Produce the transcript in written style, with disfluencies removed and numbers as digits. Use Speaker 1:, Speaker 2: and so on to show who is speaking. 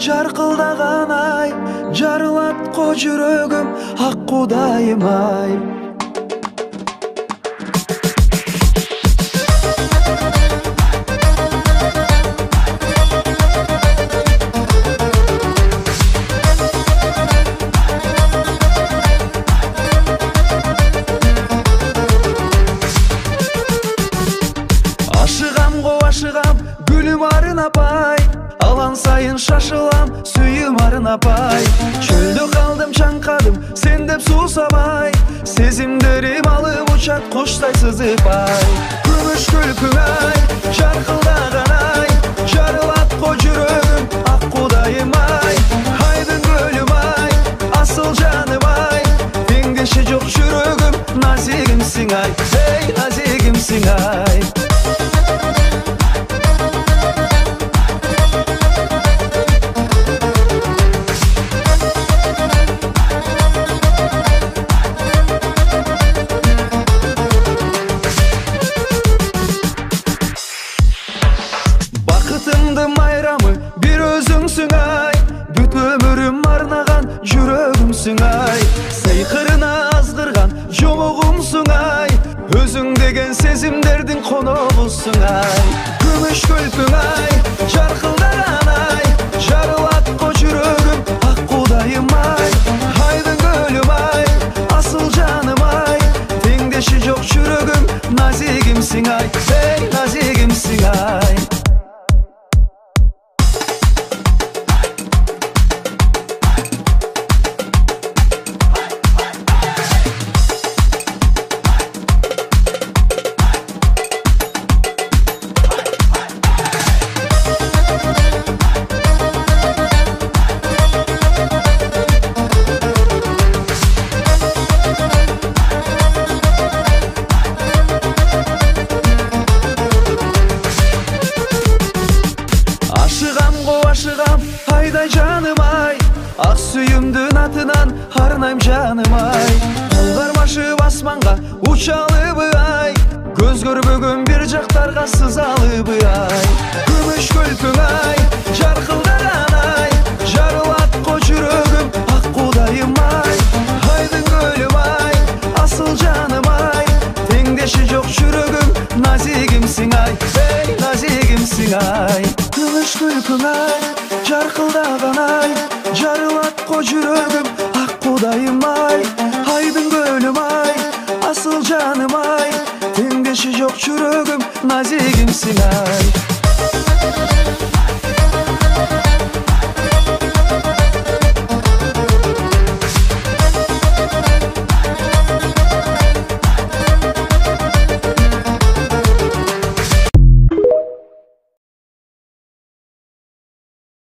Speaker 1: жаркылдаган ай, жарылатко жүрөгүм, ак Кудайым ай. Ашыгам, гүлүм арынапай, алан сайын шашылам, сүйүм арынапай. Чөлдө калдым, чаңкадым, сен деп суусабай, сезимдерим алып учат куштай сызыпай. Күмүш күлкүң ай, жаркылдаган ай, жарылатко жүрөгүм, ак Кудайым ай. Айдын көлүм ай, асыл жаным ай, теңдеши жок жүрөгүм, назигимсиң ай, эй назигимсиң ай. Майрамы бир өзүңсүң ай, бүт өмүрүм арнаган жүрөгүмсүң ай. Сыйкырына азгырган жомогумсуң ай, өзүң деген сезимдердин коногусуң ай. Күмүш күлкүң ай, жаркылдаган ай, жарылатко жүрөгүм, ак Кудайым ай. Айдын көлүм ай, асыл жаным ай, теңдеши жок жүрөгүм, назигимсиң ай, эй назигимсиң ай. Ашыгам, айдай жаным ай, ак сүйүмдүн атынан арнайм жаным ай. Колгармашып асманга учалыбы ай, көз көрбөгөн бир жактарга сызалыбы ай. Күмүш күлкүң ай, жаркылдаган ай, жарылатко жүрөгүм, ак Кудайым ай. Айдын көлүм ай, асыл жаным ай, теңдеши жок жүрөгүм, назигимсиң ай, эй назигимсиң ай. Күмүш күлкүң ай, жаркылдаган ай, жарылатко жүрөгүм, ак Кудайым ай. Айдын көлүм ай, асыл жаным ай, теңдеши жок жүрөгүм, назигимсиң ай.